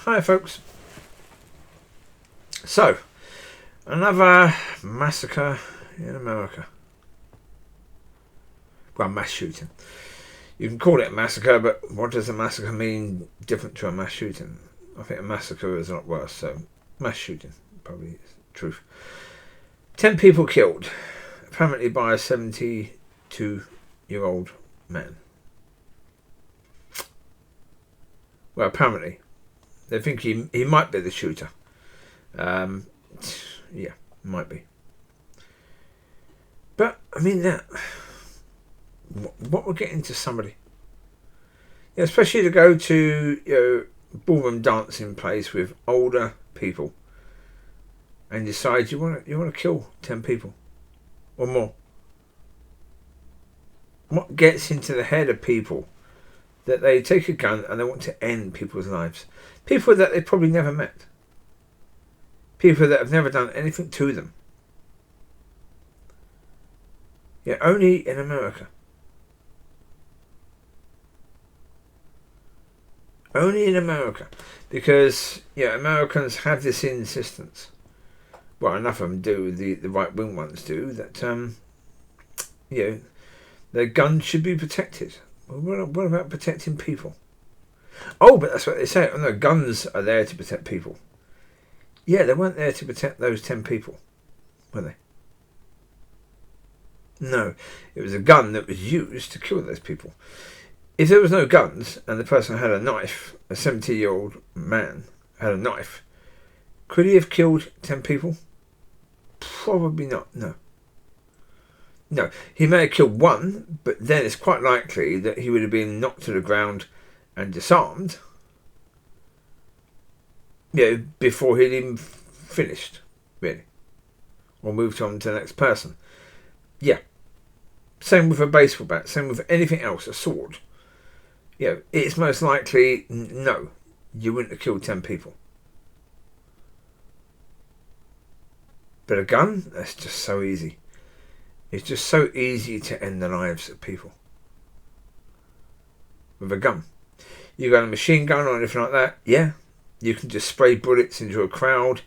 Hi folks. So, another massacre in America. Well, mass shooting. You can call it a massacre, but what does a massacre mean different to a mass shooting? I think a massacre is a lot worse, so mass shooting probably is the truth. 10 people killed, apparently by a 72-year-old man. Well, apparently. They think he might be the shooter. Yeah, might be. But, I mean, that... What we're getting to somebody. Yeah, especially to go to, ballroom dancing place with older people and decide you want to kill 10 people or more. What gets into the head of people that they take a gun and they want to end people's lives? People that they probably never met. People that have never done anything to them. Yeah, only in America. Only in America. Because, Americans have this insistence. Well, enough of them do, the right-wing ones do, that, their guns should be protected. Well, what about protecting people? Oh, but that's what they say. Oh, no, guns are there to protect people. Yeah, they weren't there to protect those 10 people, were they? No, it was a gun that was used to kill those people. If there was no guns and the person had a knife, a 70-year-old man had a knife, could he have killed 10 people? Probably not, no. No, he may have killed one, but then it's quite likely that he would have been knocked to the ground and disarmed, before he'd even finished, really. Or moved on to the next person. Yeah. Same with a baseball bat, same with anything else, a sword. It's most likely, no, you wouldn't have killed 10 people. But a gun, that's just so easy. It's just so easy to end the lives of people. With a gun. You got a machine gun or anything like that, yeah, you can just spray bullets into a crowd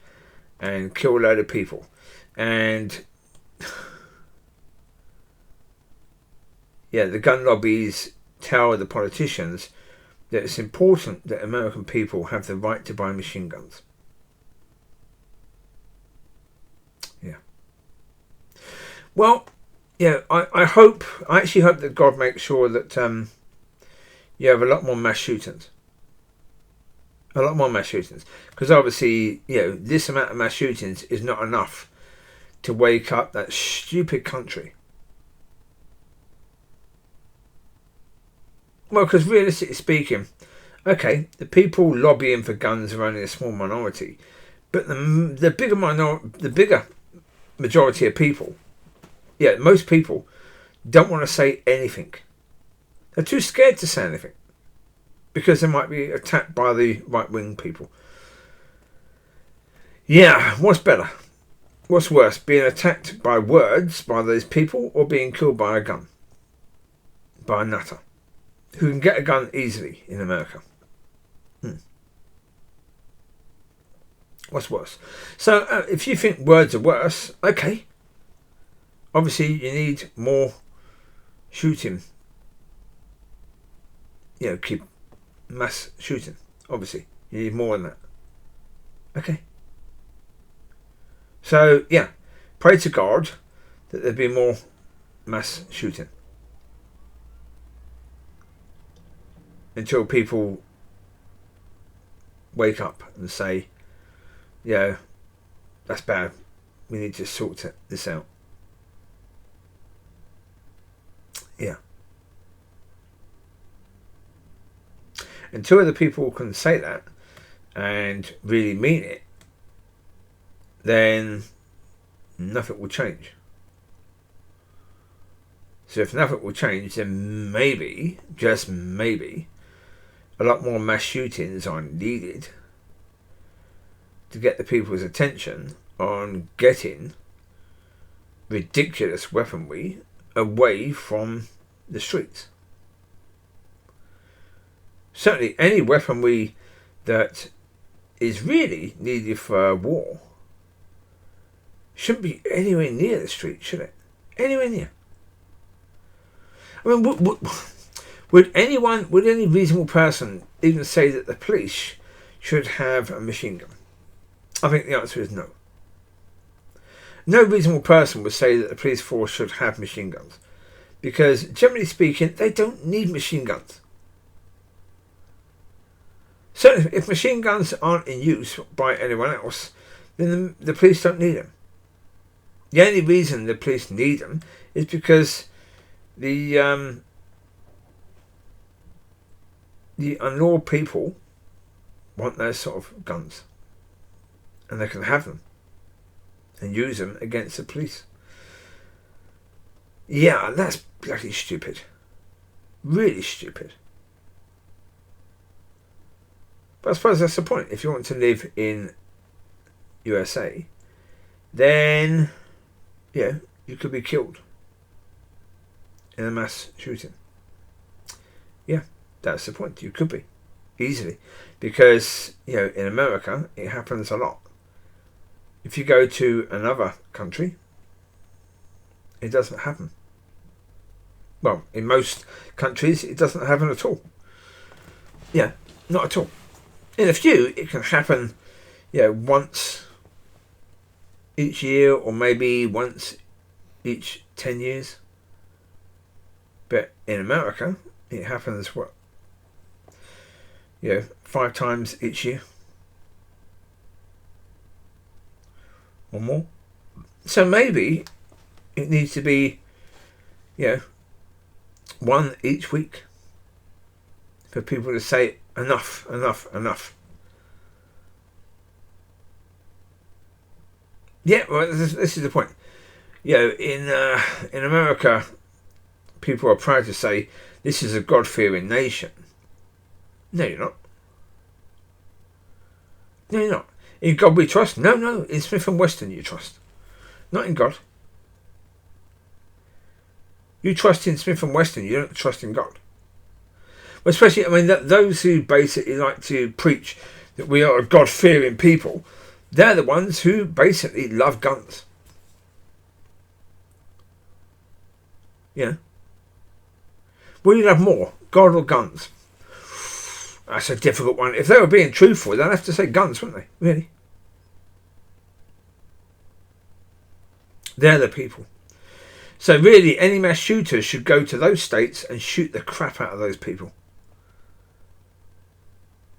and kill a load of people. And the gun lobbies tell the politicians that it's important that American people have the right to buy machine guns. Yeah. Well, I actually hope that God makes sure that you have a lot more mass shootings. A lot more mass shootings. Because obviously, this amount of mass shootings is not enough to wake up that stupid country. Well, because realistically speaking, okay, the people lobbying for guns are only a small minority, but the bigger majority of people, most people don't want to say anything. They're too scared to say anything because they might be attacked by the right-wing people. Yeah, what's better? What's worse, being attacked by words by those people or being killed by a gun? By a nutter who can get a gun easily in America. What's worse? So, if you think words are worse, okay. Obviously, you need more shooting. Keep mass shooting. Obviously, you need more than that. Okay. So, pray to God that there be more mass shooting. Until people wake up and say, that's bad. We need to sort this out. Yeah. Until other people can say that and really mean it, then nothing will change. So if nothing will change, then maybe, just maybe, a lot more mass shootings are needed to get the people's attention on getting ridiculous weaponry away from the streets. Certainly any weaponry that is really needed for a war shouldn't be anywhere near the street, should it? Anywhere near. I mean, would any reasonable person even say that the police should have a machine gun? I think the answer is no. No reasonable person would say that the police force should have machine guns, because generally speaking, they don't need machine guns. So if machine guns aren't in use by anyone else, then the police don't need them. The only reason the police need them is because the unlawed people want those sort of guns, and they can have them and use them against the police. Yeah, that's bloody stupid. Really stupid. But I suppose that's the point. If you want to live in USA, then you could be killed in a mass shooting. Yeah, that's the point. You could be easily, because in America it happens a lot. If you go to another country, it doesn't happen. Well, in most countries it doesn't happen at all. Yeah, not at all. In a few, it can happen, once each year, or maybe once each 10 years. But in America, it happens 5 times each year or more. So maybe it needs to be, one each week for people to say enough, enough, enough. Yeah, well, this is the point. In America, people are proud to say this is a God-fearing nation. No, you're not. No, you're not. In God we trust. No. In Smith and Wesson you trust. Not in God. You trust in Smith and Wesson. You don't trust in God. Well, especially, those who basically like to preach that we are a God-fearing people, they're the ones who basically love guns. Yeah. What do you love more, God or guns? That's a difficult one. If they were being truthful, they'd have to say guns, wouldn't they? Really? They're the people. So really, any mass shooters should go to those states and shoot the crap out of those people.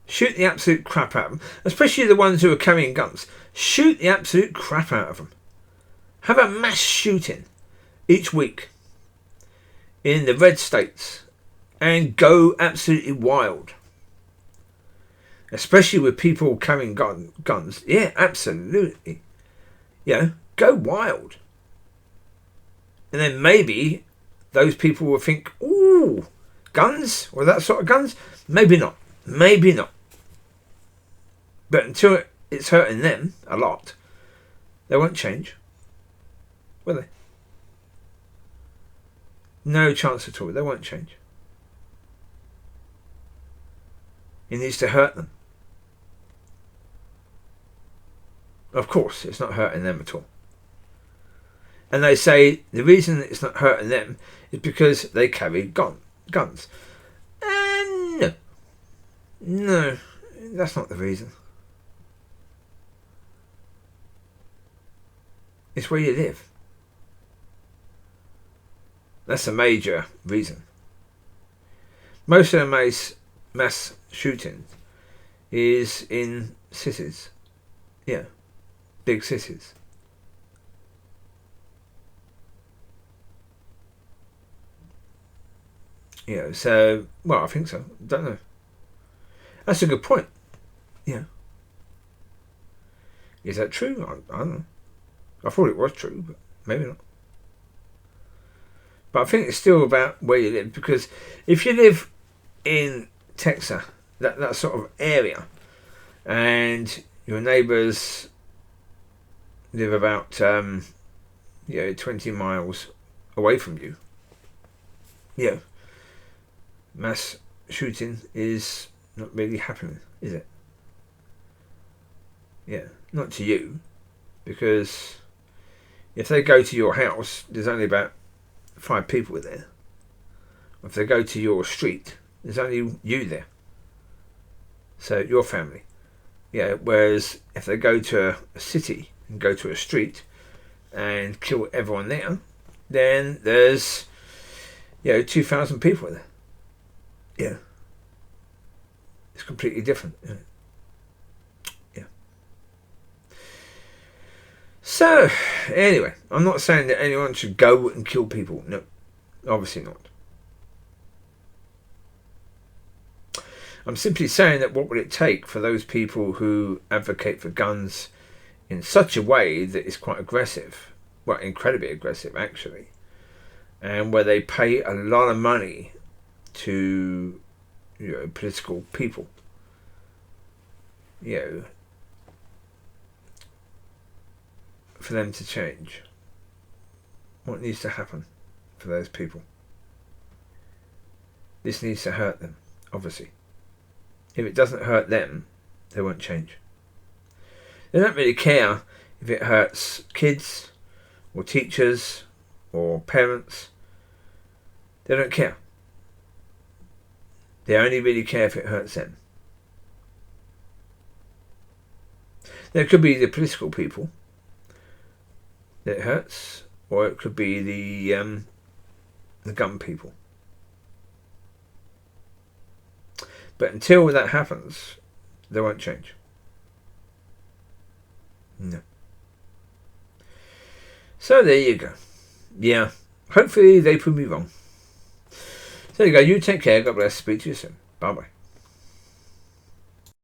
Shoot the absolute crap out of them. Especially the ones who are carrying guns. Shoot the absolute crap out of them. Have a mass shooting each week in the red states and go absolutely wild. Especially with people carrying guns. Yeah, absolutely. Go wild. And then maybe those people will think, ooh, guns? Or that sort of guns? Maybe not. Maybe not. But until it's hurting them a lot, they won't change. Will they? No chance at all. They won't change. It needs to hurt them. Of course, it's not hurting them at all. And they say the reason it's not hurting them is because they carry guns. And no, that's not the reason. It's where you live. That's a major reason. Most of the mass shootings is in cities. Yeah, big cities. So, well, I think so. Don't know. That's a good point. Yeah. Is that true? I don't know. I thought it was true, but maybe not. But I think it's still about where you live, because if you live in Texas, that sort of area, and your neighbours live about 20 miles away from you, mass shooting is not really happening, is it? Yeah, not to you, because if they go to your house, there's only about 5 people there. If they go to your street, there's only you there. So your family. Yeah. Whereas if they go to a city and go to a street and kill everyone there, then there's 2,000 people there. Yeah. It's completely different. Yeah. So anyway, I'm not saying that anyone should go and kill people. No, obviously not. I'm simply saying that what would it take for those people who advocate for guns in such a way that is quite aggressive, well, incredibly aggressive actually, and where they pay a lot of money to political people, for them to change. What needs to happen for those people? This needs to hurt them, obviously. If it doesn't hurt them, they won't change. They don't really care if it hurts kids or teachers or parents. They don't care. They only really care if it hurts them. There could be the political people that it hurts, or it could be the gun people. But until that happens, they won't change. No. So there you go. Yeah. Hopefully they prove me wrong. So there you go. You take care. God bless. Speak to you soon. Bye bye.